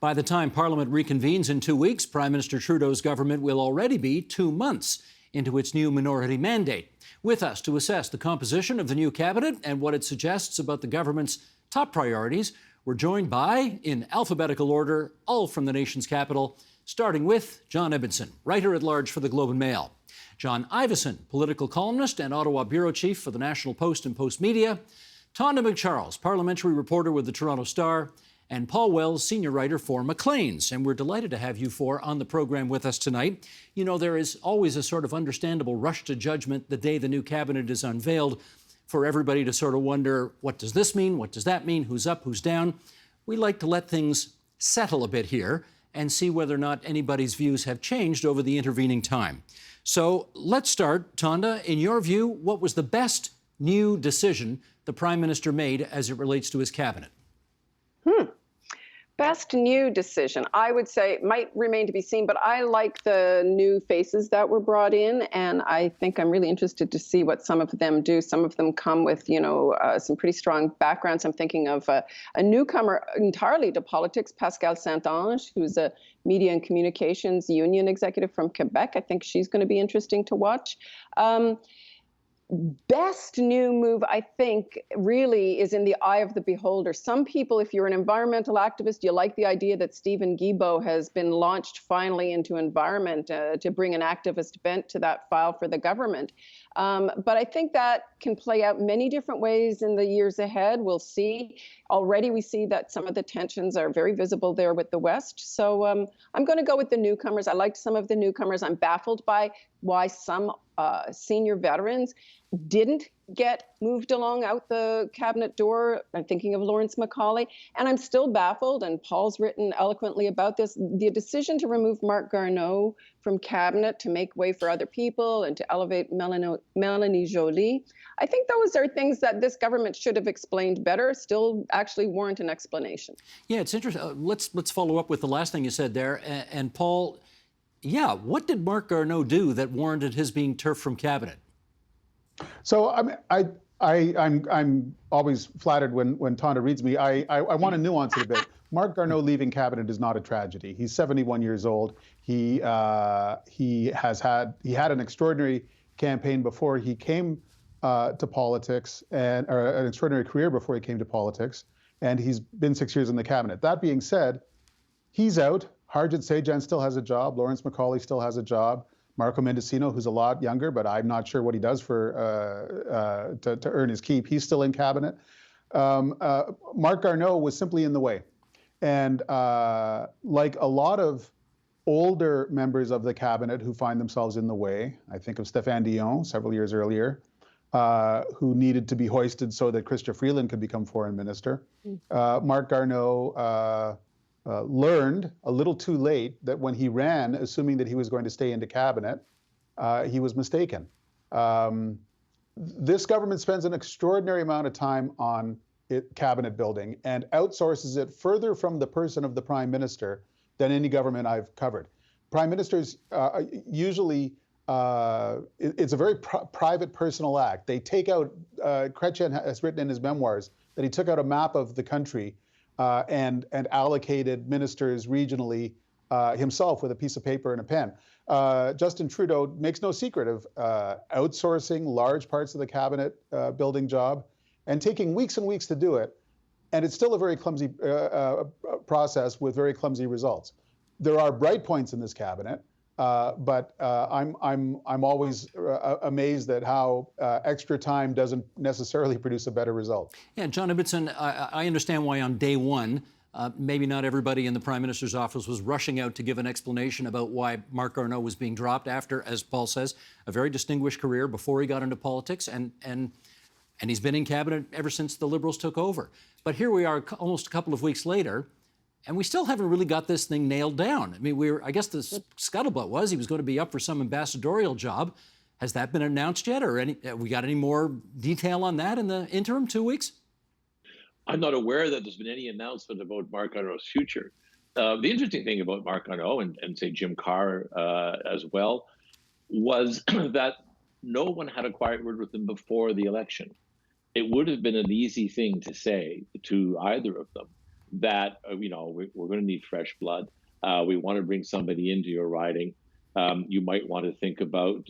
By the time Parliament reconvenes in 2 weeks, Prime Minister Trudeau's government will already be 2 months into its new minority mandate. With us to assess the composition of the new cabinet and what it suggests about the government's top priorities, we're joined by, in alphabetical order, all from the nation's capital, starting with John Ibbitson, writer-at-large for the Globe and Mail. John Ivison, political columnist and Ottawa bureau chief for the National Post and Post Media. Tonda MacCharles, parliamentary reporter with the Toronto Star. And Paul Wells, senior writer for Maclean's. And we're delighted to have you four on the program with us tonight. You know, there is always a sort of understandable rush to judgment the day the new cabinet is unveiled for everybody to sort of wonder, what does this mean? What does that mean? Who's up? Who's down? We like to let things settle a bit here and see whether or not anybody's views have changed over the intervening time. So let's start. Tonda, in your view, what was the best new decision the Prime Minister made as it relates to his cabinet? Best new decision, I would say, it might remain to be seen, but I like the new faces that were brought in, and I think I'm really interested to see what some of them do. Some of them come with, some pretty strong backgrounds. I'm thinking of a newcomer entirely to politics, Pascale Saint-Onge, who's a media and communications union executive from Quebec. I think she's going to be interesting to watch. Best new move, I think, really is in the eye of the beholder. Some people, if you're an environmental activist, you like the idea that Stephen Guilbeault has been launched finally into environment to bring an activist bent to that file for the government. But I think that can play out many different ways in the years ahead. We'll see. Already we see that some of the tensions are very visible there with the West. So I'm going to go with the newcomers. I liked some of the newcomers. I'm baffled by why some senior veterans didn't get moved along out the cabinet door. I'm thinking of Lawrence MacCaulay. And I'm still baffled, and Paul's written eloquently about this, the decision to remove Marc Garneau from cabinet to make way for other people and to elevate Mélanie Joly. I think those are things that this government should have explained better, still actually warrant an explanation. Yeah, it's interesting. Let's follow up with the last thing you said there. And Paul, yeah, what did Marc Garneau do that warranted his being turfed from cabinet? So I'm always flattered when Tonda reads me. I want to nuance it a bit. Marc Garneau leaving cabinet is not a tragedy. He's 71 years old. He had an extraordinary campaign before he came to politics, or an extraordinary career before he came to politics, and he's been 6 years in the cabinet. That being said, he's out. Harjit Sajjan still has a job. Lawrence MacCaulay still has a job. Marco Mendicino, who's a lot younger, but I'm not sure what he does for to earn his keep. He's still in cabinet. Marc Garneau was simply in the way. And like a lot of older members of the cabinet who find themselves in the way, I think of Stéphane Dion several years earlier, who needed to be hoisted so that Chrystia Freeland could become foreign minister. Marc Garneau learned a little too late that when he ran, assuming that he was going to stay into cabinet, he was mistaken. This government spends an extraordinary amount of time on cabinet building and outsources it further from the person of the Prime Minister than any government I've covered. Prime Ministers usually, it's a very private personal act. They take out, Chrétien has written in his memoirs that he took out a map of the country and allocated ministers regionally himself with a piece of paper and a pen. Justin Trudeau makes no secret of outsourcing large parts of the cabinet building job and taking weeks and weeks to do it. And it's still a very clumsy process with very clumsy results. There are bright points in this cabinet, but I'm always amazed at how extra time doesn't necessarily produce a better result. Yeah, John Ibbitson, I understand why on day one, maybe not everybody in the Prime Minister's office was rushing out to give an explanation about why Marc Garneau was being dropped after, as Paul says, a very distinguished career before he got into politics, and he's been in cabinet ever since the Liberals took over. But here we are almost a couple of weeks later, and we still haven't really got this thing nailed down. I mean, I guess the scuttlebutt was he was going to be up for some ambassadorial job. Has that been announced yet, or we got any more detail on that in the interim 2 weeks? I'm not aware that there's been any announcement about Marc Garneau's future. The interesting thing about Marc Garneau and say Jim Carr as well was that no one had a quiet word with him before the election. It would have been an easy thing to say to either of them that we're going to need fresh blood. We want to bring somebody into your riding. You might want to think about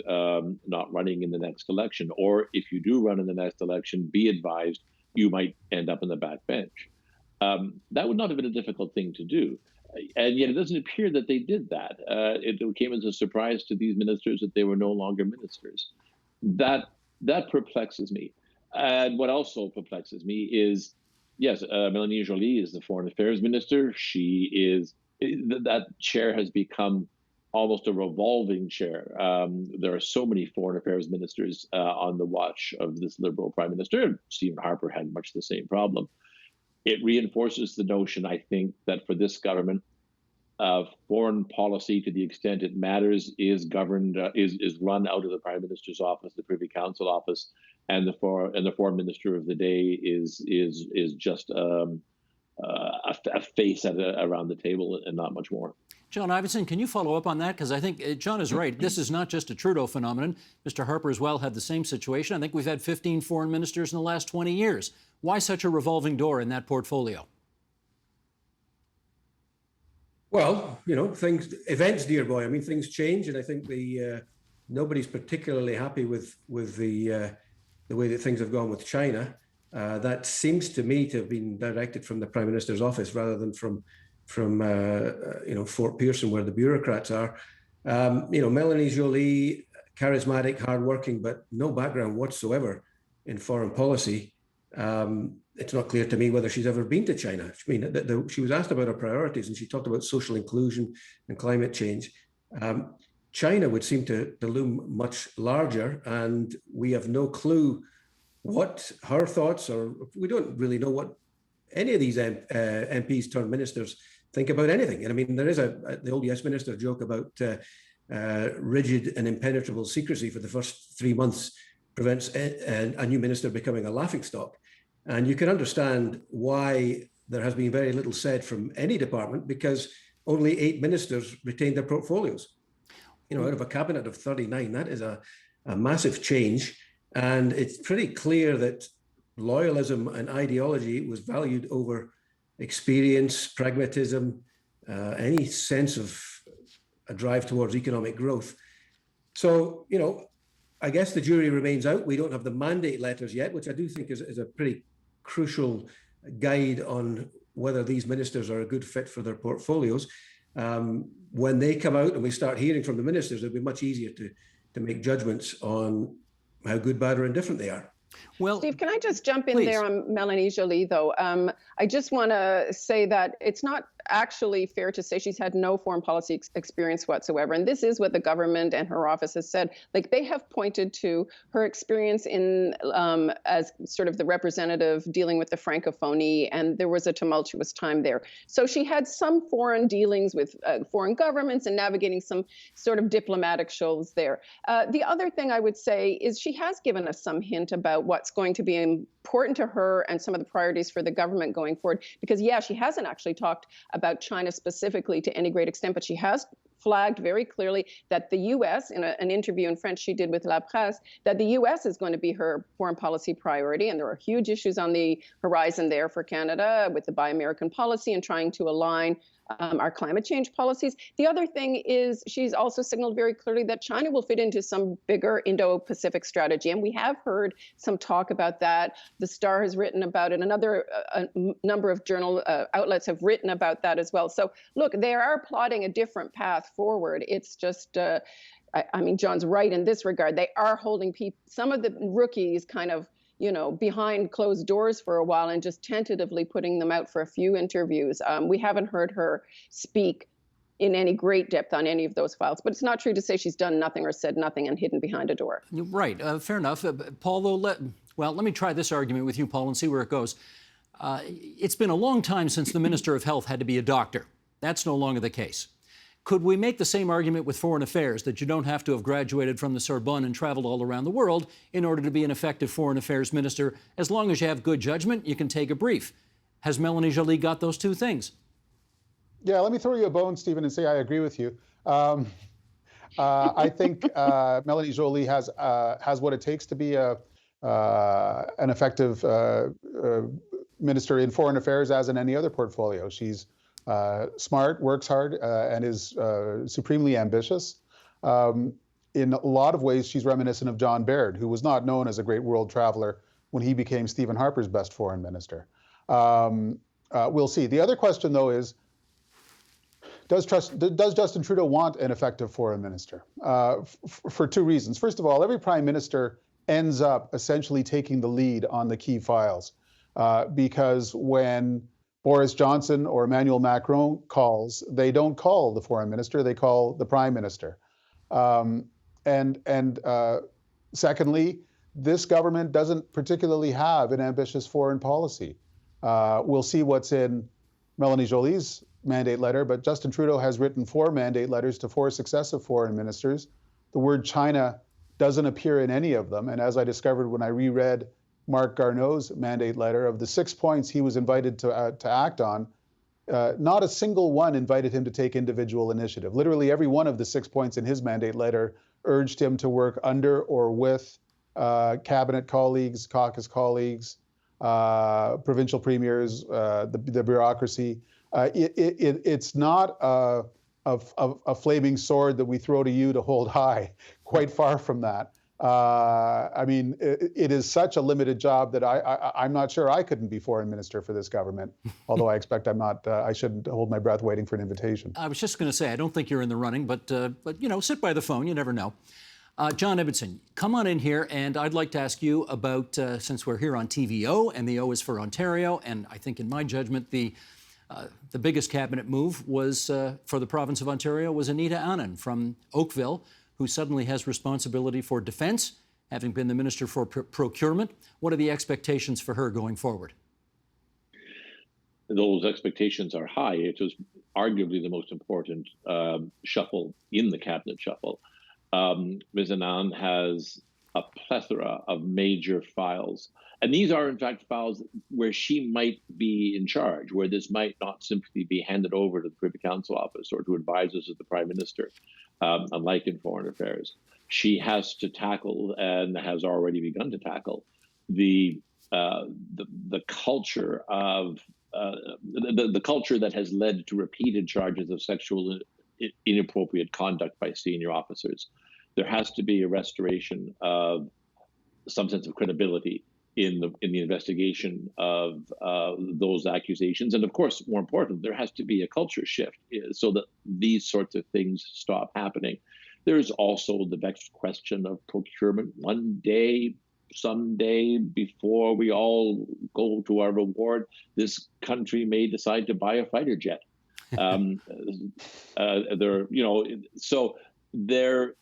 not running in the next election, or if you do run in the next election, be advised you might end up in the backbench. That would not have been a difficult thing to do. And yet it doesn't appear that they did that. It came as a surprise to these ministers that they were no longer ministers. That perplexes me. And what also perplexes me is, yes, Mélanie Joly is the Foreign Affairs Minister. That chair has become almost a revolving chair. There are so many Foreign Affairs Ministers on the watch of this Liberal Prime Minister. Stephen Harper had much the same problem. It reinforces the notion, I think, that for this government, foreign policy, to the extent it matters, is governed, is run out of the Prime Minister's office, the Privy Council office, and the Foreign Minister of the day is just a face around the table and not much more. John Ivison, can you follow up on that? Because I think John is right. This is not just a Trudeau phenomenon. Mr. Harper as well had the same situation. I think we've had 15 foreign ministers in the last 20 years. Why such a revolving door in that portfolio? Well, events, dear boy. I mean, things change, and I think nobody's particularly happy with the way that things have gone with China. That seems to me to have been directed from the Prime Minister's office rather than from Fort Pearson, where the bureaucrats are. Mélanie Joly, charismatic, hardworking, but no background whatsoever in foreign policy. It's not clear to me whether she's ever been to China. I mean, she was asked about her priorities, and she talked about social inclusion and climate change. China would seem to loom much larger, and we have no clue what her thoughts are. We don't really know what any of these MPs turned ministers think about anything. And I mean, there is the old Yes Minister joke about rigid and impenetrable secrecy for the first 3 months prevents a new minister becoming a laughingstock. And you can understand why there has been very little said from any department, because only 8 ministers retained their portfolios. Out of a cabinet of 39, that is a massive change. And it's pretty clear that loyalism and ideology was valued over experience, pragmatism, any sense of a drive towards economic growth. So, I guess the jury remains out. We don't have the mandate letters yet, which I do think is a pretty crucial guide on whether these ministers are a good fit for their portfolios. When they come out and we start hearing from the ministers, it'll be much easier to make judgments on how good, bad, or indifferent they are. Well, Steve, can I just jump in please. there on Mélanie Joly, though? I just want to say that it's not actually fair to say she's had no foreign policy experience whatsoever. And this is what the government and her office has said. Like, they have pointed to her experience in as sort of the representative dealing with the Francophonie, and there was a tumultuous time there. So she had some foreign dealings with foreign governments and navigating some sort of diplomatic shoals there. The other thing I would say is she has given us some hint about what's going to be important to her and some of the priorities for the government going forward. Because, yeah, she hasn't actually talked about China specifically to any great extent, but she has flagged very clearly that the U.S., in an interview in French she did with La Presse, that the U.S. is going to be her foreign policy priority. And there are huge issues on the horizon there for Canada with the Buy American policy and trying to align our climate change policies. The other thing is she's also signaled very clearly that China will fit into some bigger Indo-Pacific strategy. And we have heard some talk about that. The Star has written about it. Another number of journal outlets have written about that as well. So look, they are plotting a different path forward. It's just, I mean, John's right in this regard. They are holding some of the rookies kind of behind closed doors for a while and just tentatively putting them out for a few interviews. We haven't heard her speak in any great depth on any of those files. But it's not true to say she's done nothing or said nothing and hidden behind a door. Right. Fair enough. Paul, though, let me try this argument with you, Paul, and see where it goes. It's been a long time since the Minister of Health had to be a doctor. That's no longer the case. Could we make the same argument with foreign affairs, that you don't have to have graduated from the Sorbonne and traveled all around the world in order to be an effective foreign affairs minister? As long as you have good judgment, you can take a brief. Has Mélanie Joly got those two things? Yeah, let me throw you a bone, Stephen, and say I agree with you. I think Mélanie Joly has what it takes to be an effective minister in foreign affairs as in any other portfolio. She's smart, works hard, and is supremely ambitious. In a lot of ways, she's reminiscent of John Baird, who was not known as a great world traveler when he became Stephen Harper's best foreign minister. We'll see. The other question, though, is, does Justin Trudeau want an effective foreign minister? For two reasons. First of all, every prime minister ends up essentially taking the lead on the key files, because when Boris Johnson or Emmanuel Macron calls, they don't call the foreign minister, they call the prime minister. Secondly, this government doesn't particularly have an ambitious foreign policy. We'll see what's in Mélanie Joly's mandate letter, but Justin Trudeau has written 4 mandate letters to 4 successive foreign ministers. The word China doesn't appear in any of them. And as I discovered when I reread Marc Garneau's mandate letter, of the 6 points he was invited to act on, not a single one invited him to take individual initiative. Literally every one of the 6 points in his mandate letter urged him to work under or with cabinet colleagues, caucus colleagues, provincial premiers, the bureaucracy. It's not a flaming sword that we throw to you to hold high. Quite far from that. I mean, it is such a limited job that I'm not sure I couldn't be foreign minister for this government, although I expect I'm not, I shouldn't hold my breath waiting for an invitation. I was just going to say, I don't think you're in the running, but you know, sit by the phone, you never know. John Ibbitson, come on in here, and I'd like to ask you about, since we're here on TVO, and the O is for Ontario, and I think in my judgment, the biggest cabinet move was, for the province of Ontario, was Anita Anand from Oakville, who suddenly has responsibility for defence, having been the Minister for Procurement. What are the expectations for her going forward? Those expectations are high. It was arguably the most important shuffle in the cabinet shuffle. Ms. Anand has a plethora of major files. And these are, in fact, files where she might be in charge, where this might not simply be handed over to the Privy Council office or to advisors of the Prime Minister, unlike in foreign affairs. She has to tackle, and has already begun to tackle, the culture of the culture that has led to repeated charges of sexual inappropriate conduct by senior officers. There has to be a restoration of some sense of credibility in the investigation of those accusations, and of course, more important, there has to be a culture shift so that these sorts of things stop happening. There's also the vexed question of procurement. One day, someday, before we all go to our reward, this country may decide to buy a fighter jet. So there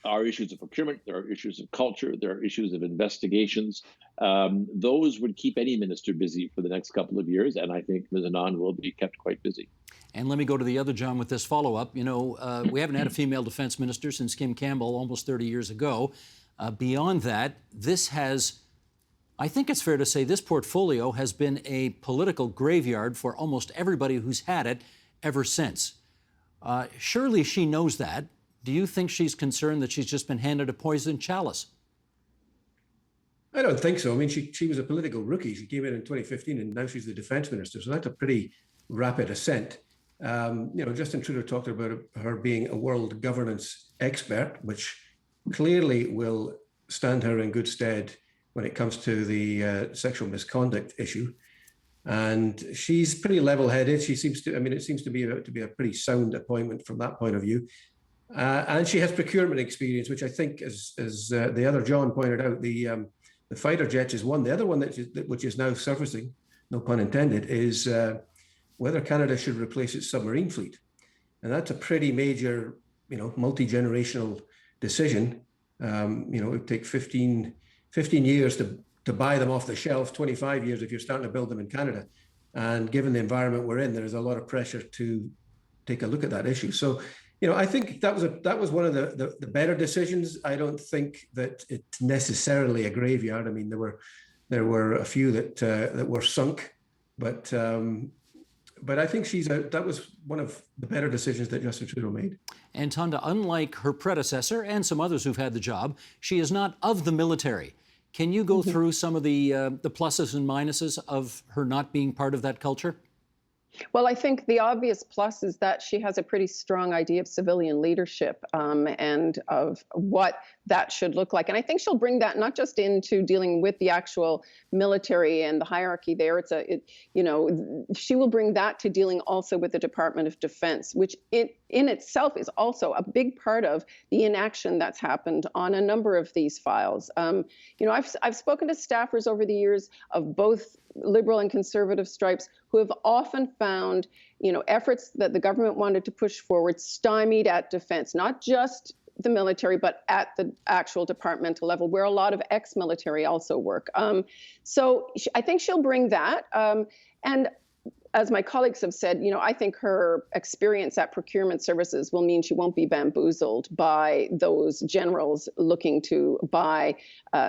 are issues of procurement, there are issues of culture, there are issues of investigations. Those would keep any minister busy for the next couple of years, and I think Ms. Anand will be kept quite busy. And let me go to the other John with this follow-up. You know, we haven't had a female defense minister since Kim Campbell almost 30 years ago. Beyond that, this has, I think it's fair to say, this portfolio has been a political graveyard for almost everybody who's had it ever since. Surely she knows that. Do you think she's concerned that she's just been handed a poisoned chalice? I don't think so. I mean, she was a political rookie. She came in 2015, and now she's the defense minister. So that's a pretty rapid ascent. You know, Justin Trudeau talked about her being a world governance expert, which clearly will stand her in good stead when it comes to the sexual misconduct issue. And she's pretty level-headed. She seems to, I mean, it seems to be a pretty sound appointment from that point of view. And she has procurement experience, which I think, as the other John pointed out, the fighter jet is one. The other one which is now surfacing, no pun intended, is whether Canada should replace its submarine fleet. And that's a pretty major, you know, multi-generational decision. You know, it would take 15 years to buy them off the shelf, 25 years if you're starting to build them in Canada. And given the environment we're in, there's a lot of pressure to take a look at that issue. So, you know, I think that was one of the better decisions. I don't think that it's necessarily a graveyard. I mean, there were a few that were sunk, but I think that was one of the better decisions that Justin Trudeau made. And Tonda, unlike her predecessor and some others who've had the job, she is not of the military. Can you go through some of the pluses and minuses of her not being part of that culture? Well, I think the obvious plus is that she has a pretty strong idea of civilian leadership and of what that should look like. And I think she'll bring that not just into dealing with the actual military and the hierarchy there. She will bring that to dealing also with the Department of Defense, which in itself is also a big part of the inaction that's happened on a number of these files. I've spoken to staffers over the years of both Liberal and Conservative stripes who have often found, efforts that the government wanted to push forward stymied at defense, not just the military, but at the actual departmental level, where a lot of ex-military also work. I think she'll bring that. And as my colleagues have said, I think her experience at procurement services will mean she won't be bamboozled by those generals looking to buy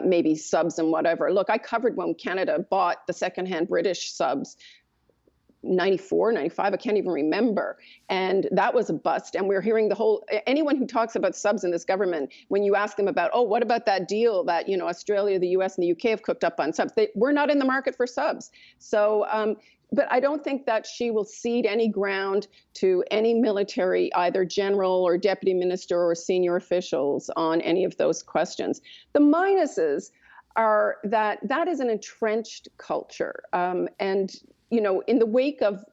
maybe subs and whatever. Look, I covered when Canada bought the secondhand British subs, 94, 95, I can't even remember. And that was a bust. And we're hearing anyone who talks about subs in this government, when you ask them about, what about that deal that, Australia, the US, and the UK have cooked up on subs? We're not in the market for subs. So, but I don't think that she will cede any ground to any military, either general or deputy minister or senior officials on any of those questions. The minuses are that is an entrenched culture. And in the wake of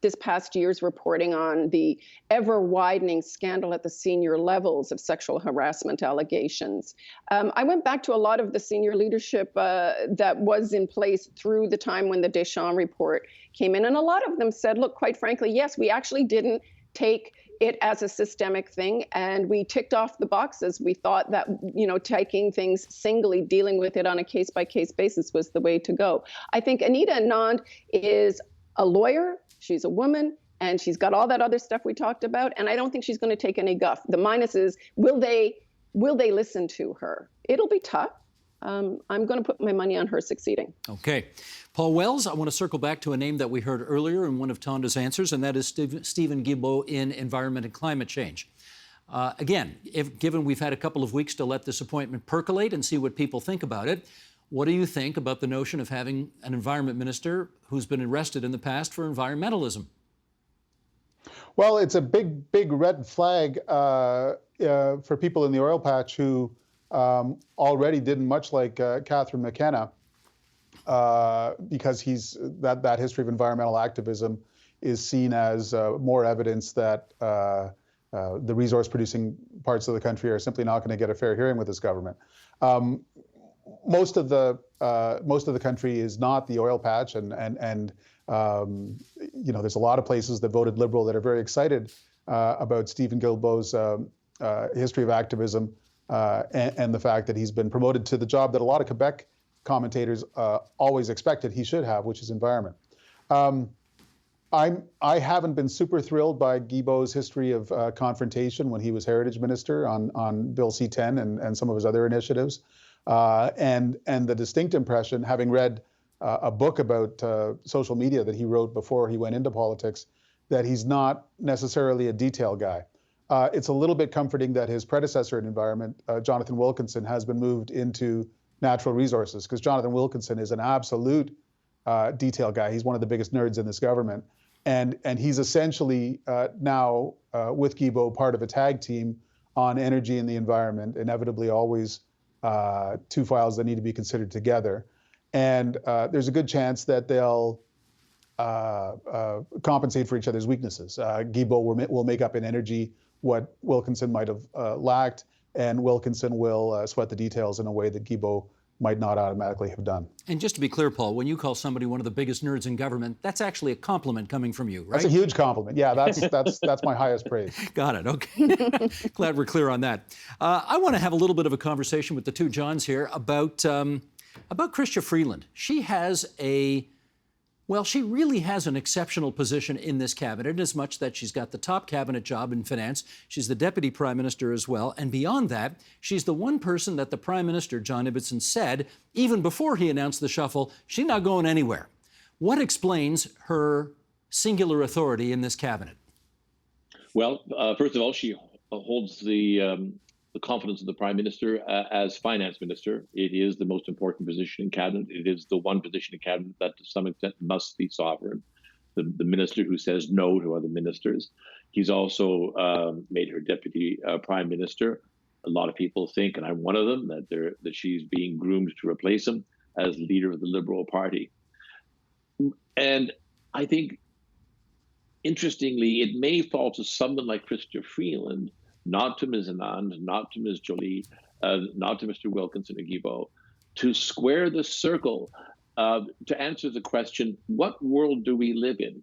this past year's reporting on the ever-widening scandal at the senior levels of sexual harassment allegations, I went back to a lot of the senior leadership that was in place through the time when the Deschamps report came in. And a lot of them said, look, quite frankly, yes, we actually didn't take it as a systemic thing, and we ticked off the boxes. We thought that, taking things singly, dealing with it on a case-by-case basis was the way to go. I think Anita Anand is a lawyer, she's a woman, and she's got all that other stuff we talked about, and I don't think she's going to take any guff. The minus is, will they listen to her? It'll be tough. I'm going to put my money on her succeeding. Okay. Paul Wells, I want to circle back to a name that we heard earlier in one of Tonda's answers, and that is Stephen Guilbeault in Environment and Climate Change. Again, given we've had a couple of weeks to let this appointment percolate and see what people think about it, what do you think about the notion of having an environment minister who's been arrested in the past for environmentalism? Well, it's a big red flag for people in the oil patch who already didn't, much like Catherine McKenna, because that history of environmental activism is seen as more evidence that the resource-producing parts of the country are simply not going to get a fair hearing with this government. Most of the country is not the oil patch, and there's a lot of places that voted Liberal that are very excited about Stephen Guilbeault's history of activism and the fact that he's been promoted to the job that a lot of Quebec commentators always expected he should have, which is environment. I haven't been super thrilled by Guilbeault's history of confrontation when he was Heritage Minister on Bill C-10 and some of his other initiatives. And the distinct impression, having read a book about social media that he wrote before he went into politics, that he's not necessarily a detail guy. It's a little bit comforting that his predecessor in environment, Jonathan Wilkinson, has been moved into natural resources, because Jonathan Wilkinson is an absolute detail guy. He's one of the biggest nerds in this government. And he's essentially now, with Guilbeault, part of a tag team on energy and the environment, inevitably always two files that need to be considered together. And there's a good chance that they'll compensate for each other's weaknesses. Guilbeault will make up in energy what Wilkinson might have lacked, and Wilkinson will sweat the details in a way that Guilbeault might not automatically have done. And just to be clear, Paul, when you call somebody one of the biggest nerds in government, that's actually a compliment coming from you, right? That's a huge compliment. Yeah, that's my highest praise. Got it. Okay. Glad we're clear on that. I want to have a little bit of a conversation with the two Johns here about Chrystia Freeland. She really has an exceptional position in this cabinet, as much that she's got the top cabinet job in finance. She's the deputy prime minister as well. And beyond that, she's the one person that the prime minister, John Ibbitson, said, even before he announced the shuffle, she's not going anywhere. What explains her singular authority in this cabinet? Well, first of all, she holds the the confidence of the Prime Minister as Finance Minister. It is the most important position in Cabinet. It is the one position in Cabinet that to some extent must be sovereign. The minister who says no to other ministers. He's also made her Deputy Prime Minister. A lot of people think, and I'm one of them, that she's being groomed to replace him as leader of the Liberal Party. And I think, interestingly, it may fall to someone like Chrystia Freeland, not to Ms. Anand, not to Ms. Jolie, not to Mr. Wilkinson or Guilbeault, to square the circle to answer the question, what world do we live in?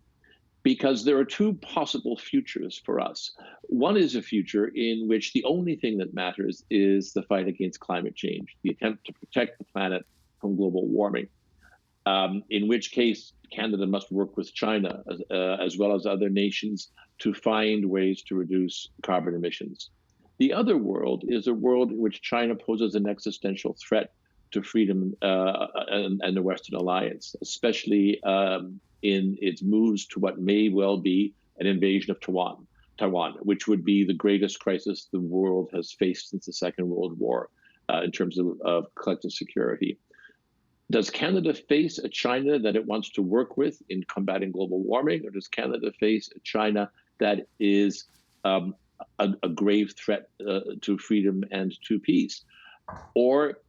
Because there are two possible futures for us. One is a future in which the only thing that matters is the fight against climate change, the attempt to protect the planet from global warming, in which case Canada must work with China as well as other nations to find ways to reduce carbon emissions. The other world is a world in which China poses an existential threat to freedom and the Western Alliance, especially in its moves to what may well be an invasion of Taiwan, which would be the greatest crisis the world has faced since the Second World War in terms of collective security. Does Canada face a China that it wants to work with in combating global warming, or does Canada face a China that is a grave threat to freedom and to peace? Or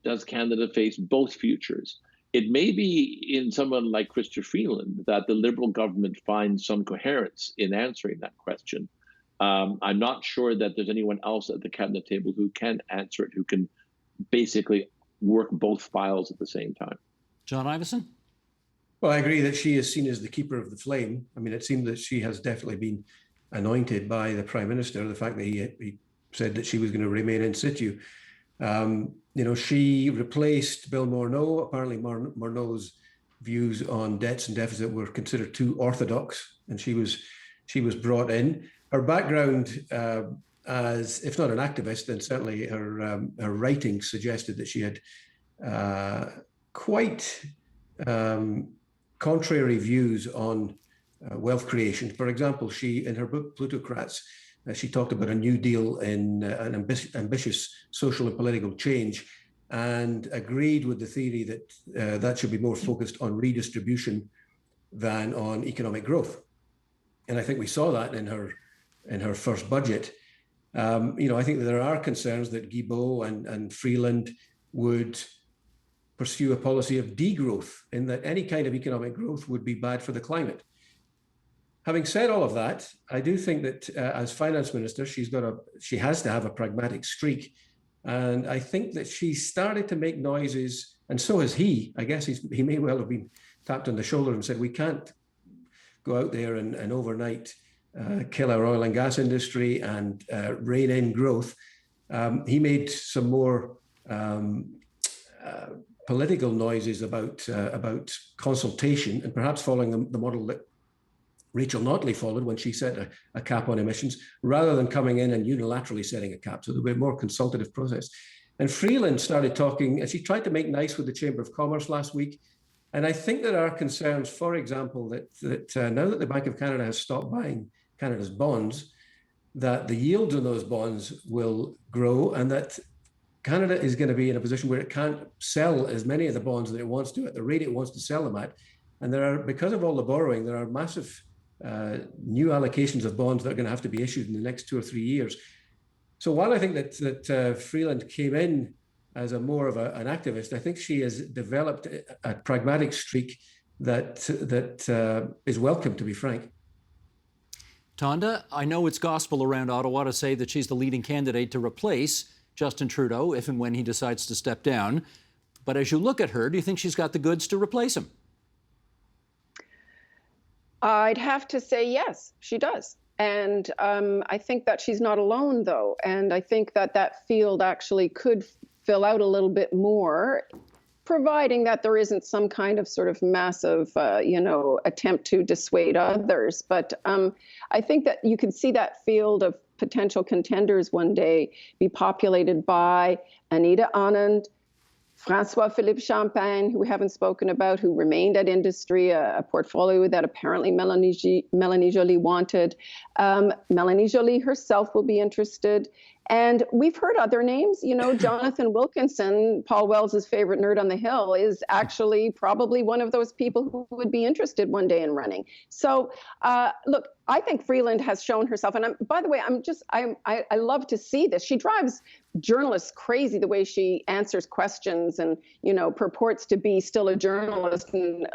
does Canada face both futures? It may be in someone like Chrystia Freeland that the Liberal government finds some coherence in answering that question. I'm not sure that there's anyone else at the cabinet table who can answer it, who can basically work both files at the same time. John Ivison? Well, I agree that she is seen as the keeper of the flame. I mean, it seemed that she has definitely been anointed by the Prime Minister, the fact that he said that she was going to remain in situ. She replaced Bill Garneau. Apparently, Garneau's views on debts and deficit were considered too orthodox, and she was brought in. Her background as, if not an activist, then certainly her writing suggested that she had quite contrary views on wealth creation. For example, she, in her book Plutocrats, she talked about a New Deal in an ambitious social and political change, and agreed with the theory that that should be more focused on redistribution than on economic growth. And I think we saw that in her first budget. I think that there are concerns that Guilbeault and Freeland would pursue a policy of degrowth, in that any kind of economic growth would be bad for the climate. Having said all of that, I do think that as Finance Minister, she has to have a pragmatic streak. And I think that she started to make noises, and so has he. I guess he may well have been tapped on the shoulder and said, we can't go out there and overnight kill our oil and gas industry and rein in growth. He made some more political noises about consultation, and perhaps following the model that Rachel Notley followed when she set a cap on emissions, rather than coming in and unilaterally setting a cap. So there'll be a more consultative process. And Freeland started talking, and she tried to make nice with the Chamber of Commerce last week. And I think there are concerns, for example, that now that the Bank of Canada has stopped buying Canada's bonds, that the yields on those bonds will grow, and that Canada is going to be in a position where it can't sell as many of the bonds that it wants to at the rate it wants to sell them at. And because of all the borrowing, there are massive new allocations of bonds that are going to have to be issued in the next 2 or 3 years. So while I think that Freeland came in as more of an activist, I think she has developed a pragmatic streak that is welcome, to be frank. Tonda, I know it's gospel around Ottawa to say that she's the leading candidate to replace Justin Trudeau if and when he decides to step down. But as you look at her, do you think she's got the goods to replace him? I'd have to say yes, she does. And I think that she's not alone, though. And I think that field actually could fill out a little bit more, providing that there isn't some kind of sort of massive, attempt to dissuade others. But I think that you can see that field of potential contenders one day be populated by Anita Anand, François-Philippe Champagne, who we haven't spoken about, who remained at industry, a portfolio that apparently Melanie Joly wanted. Melanie Joly herself will be interested. And we've heard other names, Jonathan Wilkinson, Paul Wells's favorite nerd on the Hill, is actually probably one of those people who would be interested one day in running. So look, I think Freeland has shown herself, and by the way, I love to see this. She drives journalists crazy the way she answers questions and, purports to be still a journalist and,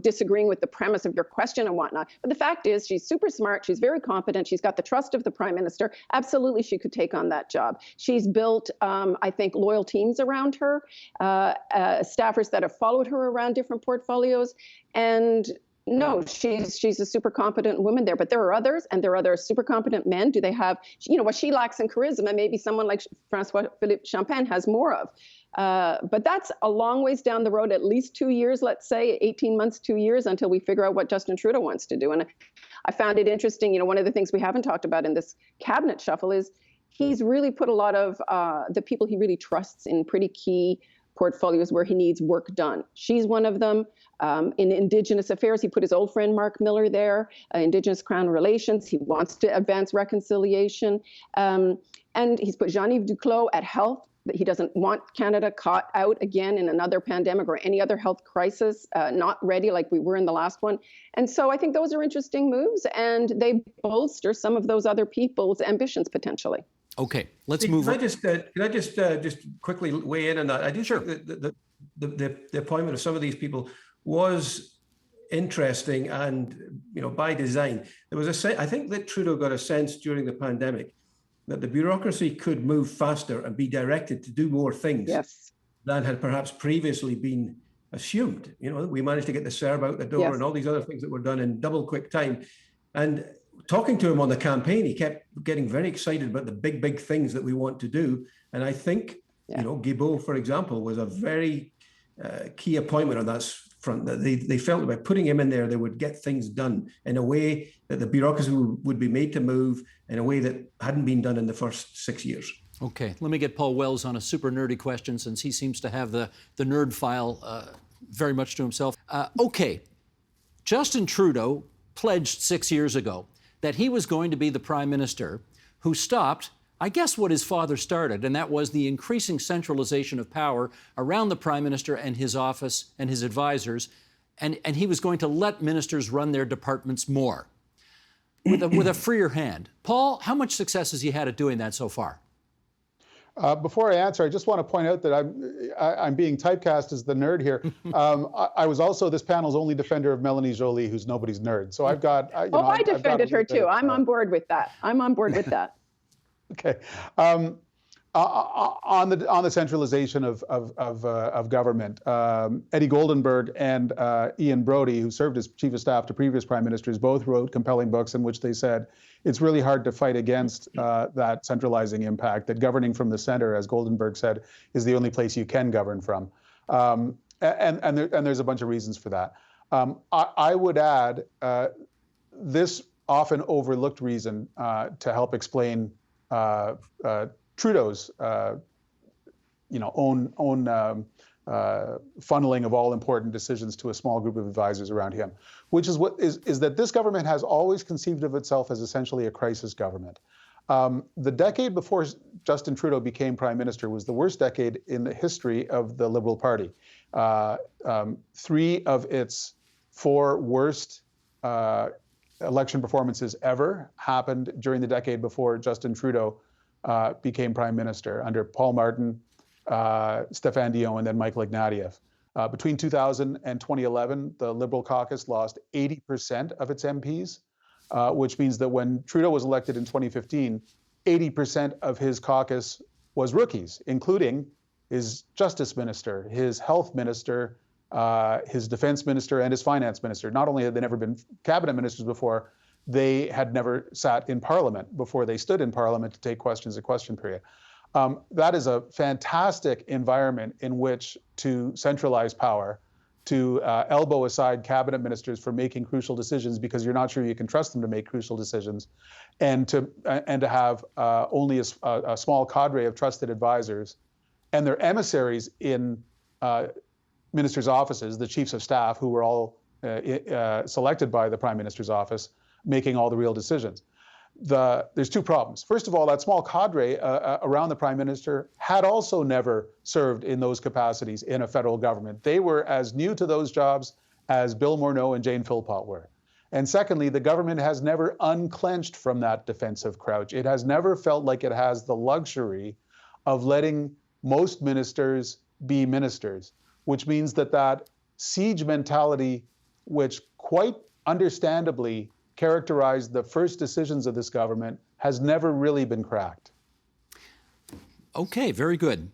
disagreeing with the premise of your question and whatnot. But the fact is, she's super smart. She's very competent. She's got the trust of the Prime Minister. Absolutely, she could take on that job. She's built, I think, loyal teams around her, staffers that have followed her around different portfolios. And no, she's a super competent woman there, but there are others, and there are other super competent men. Do they have, what she lacks in charisma, maybe someone like Francois-Philippe Champagne has more of. But that's a long ways down the road, at least 2 years, let's say, 18 months, 2 years, until we figure out what Justin Trudeau wants to do. And I found it interesting, one of the things we haven't talked about in this cabinet shuffle is he's really put a lot of the people he really trusts in pretty key portfolios where he needs work done. She's one of them. In Indigenous affairs, he put his old friend Mark Miller there, Indigenous Crown Relations. He wants to advance reconciliation. And he's put Jean-Yves Duclos at health. He doesn't want Canada caught out again in another pandemic or any other health crisis, not ready like we were in the last one. And so I think those are interesting moves, and they bolster some of those other people's ambitions potentially. Okay, let's move on. Can I just quickly weigh in on that? I do think that the appointment of some of these people was interesting and, by design. There was I think that Trudeau got a sense during the pandemic that the bureaucracy could move faster and be directed to do more things than had perhaps previously been assumed. We managed to get the CERB out the door and all these other things that were done in double quick time. And talking to him on the campaign, he kept getting very excited about the big things that we want to do. And I think, Guilbeault, for example, was a very key appointment on that front. That they felt that by putting him in there, they would get things done in a way that the bureaucracy would be made to move in a way that hadn't been done in the first 6 years. Okay, let me get Paul Wells on a super nerdy question, since he seems to have the nerd file very much to himself. Okay, Justin Trudeau pledged 6 years ago that he was going to be the Prime Minister who stopped, I guess, what his father started, and that was the increasing centralization of power around the Prime Minister and his office and his advisors, and he was going to let ministers run their departments more with a freer hand. Paul, how much success has he had at doing that so far? Before I answer, I just want to point out that I'm being typecast as the nerd here. I was also this panel's only defender of Melanie Joly, who's nobody's nerd. So I've got. I defended her too. I'm on board with that. Okay. On the centralization of government, Eddie Goldenberg and Ian Brodie, who served as chief of staff to previous prime ministers, both wrote compelling books in which they said it's really hard to fight against that centralizing impact, that governing from the center, as Goldenberg said, is the only place you can govern from. And there's a bunch of reasons for that. I would add this often overlooked reason to help explain Trudeau's, own funneling of all important decisions to a small group of advisors around him, which is that this government has always conceived of itself as essentially a crisis government. The decade before Justin Trudeau became Prime Minister was the worst decade in the history of the Liberal Party. 3 of its 4 worst election performances ever happened during the decade before Justin Trudeau became Prime Minister, under Paul Martin, Stéphane Dion, and then Michael Ignatieff. Between 2000 and 2011, the Liberal caucus lost 80% of its MPs, which means that when Trudeau was elected in 2015, 80% of his caucus was rookies, including his Justice Minister, his Health Minister, his Defense Minister, and his Finance Minister. Not only had they never been cabinet ministers before, they had never sat in Parliament before they stood in Parliament to take questions at question period. That is a fantastic environment in which to centralize power, to elbow aside cabinet ministers for making crucial decisions because you're not sure you can trust them to make crucial decisions, and to have only a small cadre of trusted advisors and their emissaries in ministers' offices, the chiefs of staff, who were all selected by the Prime Minister's office, making all the real decisions. there's two problems. First of all, that small cadre around the Prime Minister had also never served in those capacities in a federal government. They were as new to those jobs as Bill Morneau and Jane Philpott were. And secondly, the government has never unclenched from that defensive crouch. It has never felt like it has the luxury of letting most ministers be ministers, which means that siege mentality, which quite understandably characterized the first decisions of this government, has never really been cracked. Okay, very good.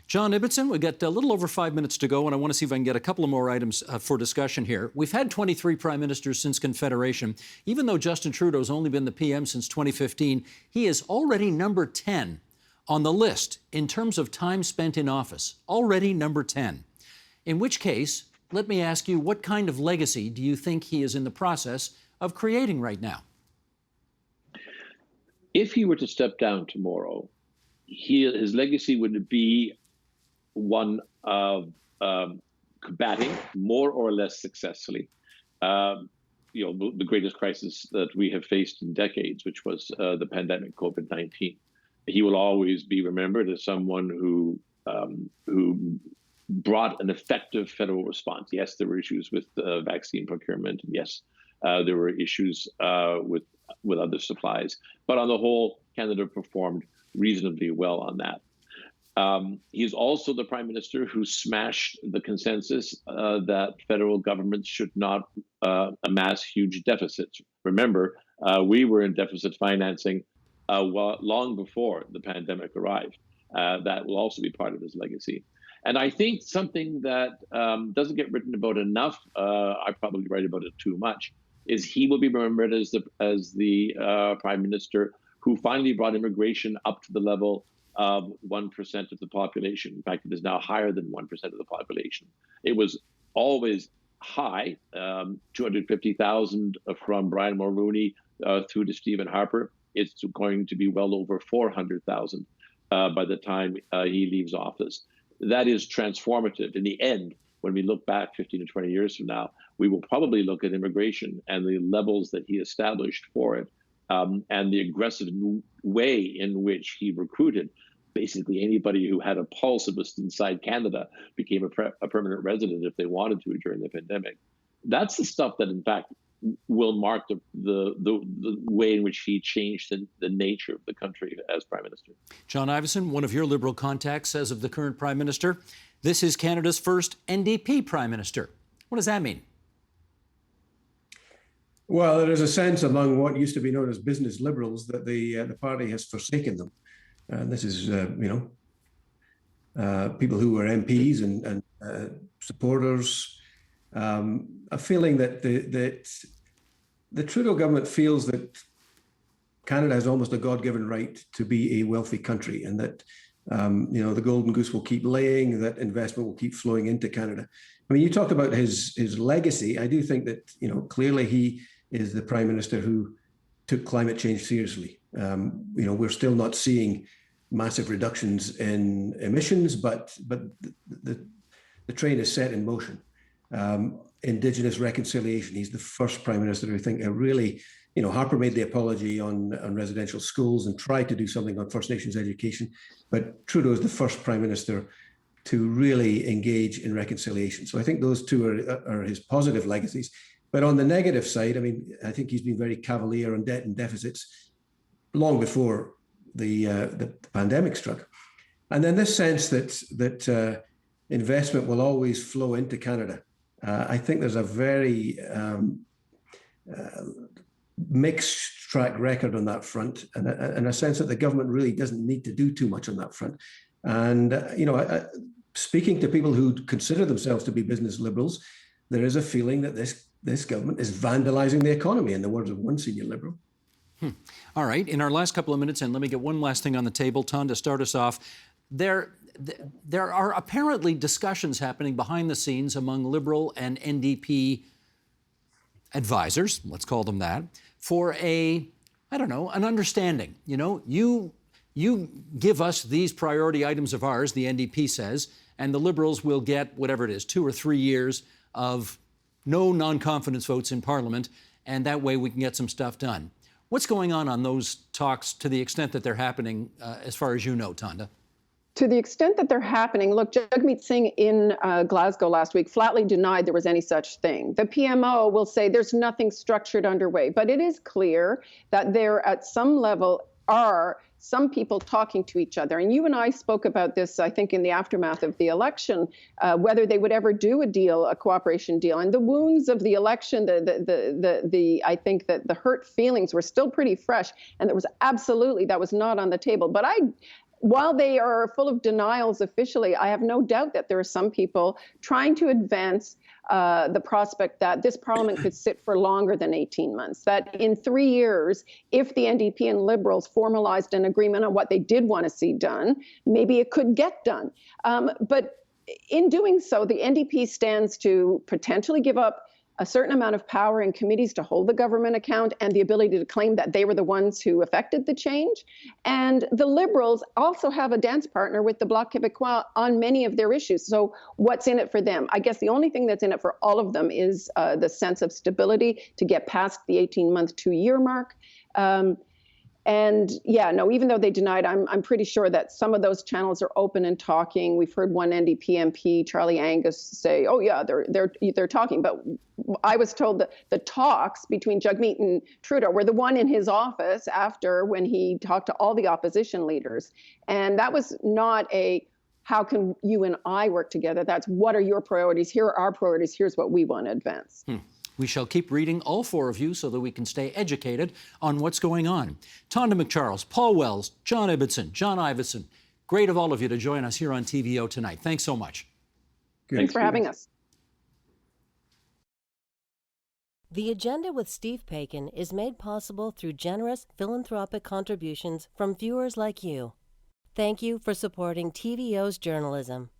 John Ibbitson, we've got a little over 5 minutes to go, and I want to see if I can get a couple of more items for discussion here. We've had 23 prime ministers since Confederation. Even though Justin Trudeau's only been the PM since 2015, he is already number 10 on the list in terms of time spent in office. Already number 10. In which case, let me ask you, what kind of legacy do you think he is in the process of creating right now? If he were to step down tomorrow, his legacy would be one of combating more or less successfully, the greatest crisis that we have faced in decades, which was the pandemic, COVID-19. He will always be remembered as someone who brought an effective federal response. Yes, there were issues with vaccine procurement, and yes, there were issues with other supplies, but on the whole, Canada performed reasonably well on that. He's also the Prime Minister who smashed the consensus that federal governments should not amass huge deficits. Remember, we were in deficit financing long before the pandemic arrived. That will also be part of his legacy. And I think something that doesn't get written about enough, I probably write about it too much, is he will be remembered as the Prime Minister who finally brought immigration up to the level of 1% of the population. In fact, it is now higher than 1% of the population. It was always high, 250,000 from Brian Mulroney through to Stephen Harper. It's going to be well over 400,000 by the time he leaves office. That is transformative. In the end, when we look back 15 to 20 years from now, we will probably look at immigration and the levels that he established for it, and the aggressive way in which he recruited. Basically, anybody who had a pulse that was inside Canada became a permanent resident if they wanted to during the pandemic. That's the stuff that, in fact, will mark the way in which he changed the nature of the country as Prime Minister. John Ivison, one of your Liberal contacts, says of the current Prime Minister, this is Canada's first NDP Prime Minister. What does that mean? Well, there is a sense among what used to be known as business liberals that the party has forsaken them. And this is, people who were MPs and supporters, a feeling that the Trudeau government feels that Canada has almost a God-given right to be a wealthy country, and that the golden goose will keep laying, that investment will keep flowing into Canada. I mean, you talked about his legacy. I do think that clearly he is the Prime Minister who took climate change seriously. We're still not seeing massive reductions in emissions, but the train is set in motion. Indigenous reconciliation. He's the first Prime Minister who I think really, Harper made the apology on residential schools and tried to do something on First Nations education, but Trudeau is the first Prime Minister to really engage in reconciliation. So I think those two are his positive legacies. But on the negative side, I mean, I think he's been very cavalier on debt and deficits long before the pandemic struck. And then this sense that investment will always flow into Canada. I think there's a very mixed track record on that front, and a sense that the government really doesn't need to do too much on that front. And, speaking to people who consider themselves to be business liberals, there is a feeling that this government is vandalizing the economy, in the words of one senior Liberal. All right. In our last couple of minutes, and let me get one last thing on the table, Tonda, start us off. There are apparently discussions happening behind the scenes among Liberal and NDP advisors, let's call them that, for an understanding. You give us these priority items of ours, the NDP says, and the Liberals will get whatever it is, 2 or 3 years of no non-confidence votes in Parliament, and that way we can get some stuff done. What's going on those talks to the extent that they're happening, as far as you know, Tonda? To the extent that they're happening, look, Jagmeet Singh in Glasgow last week flatly denied there was any such thing. The PMO will say there's nothing structured underway, but it is clear that there at some level are some people talking to each other. And you and I spoke about this, I think, in the aftermath of the election, whether they would ever do a deal, a cooperation deal. And the wounds of the election, I think that the hurt feelings were still pretty fresh. And there was absolutely, that was not on the table. But while they are full of denials officially, I have no doubt that there are some people trying to advance the prospect that this parliament could sit for longer than 18 months, that in 3 years, if the NDP and Liberals formalized an agreement on what they did want to see done, maybe it could get done. But in doing so, the NDP stands to potentially give up a certain amount of power in committees to hold the government account and the ability to claim that they were the ones who affected the change. And the Liberals also have a dance partner with the Bloc Québécois on many of their issues. So what's in it for them? I guess the only thing that's in it for all of them is the sense of stability to get past the 18-month, 2-year mark. And yeah, no, even though they denied, I'm pretty sure that some of those channels are open and talking. We've heard one NDP MP, Charlie Angus, say, "Oh yeah, they're talking." But I was told that the talks between Jagmeet and Trudeau were the one in his office after when he talked to all the opposition leaders, and that was not a how can you and I work together. That's what are your priorities? Here are our priorities. Here's what we want to advance. We shall keep reading, all four of you, so that we can stay educated on what's going on. Tonda MacCharles, Paul Wells, John Ibbitson, John Ivison, great of all of you to join us here on TVO tonight. Thanks so much. Thanks for having us. The Agenda with Steve Paikin is made possible through generous philanthropic contributions from viewers like you. Thank you for supporting TVO's journalism.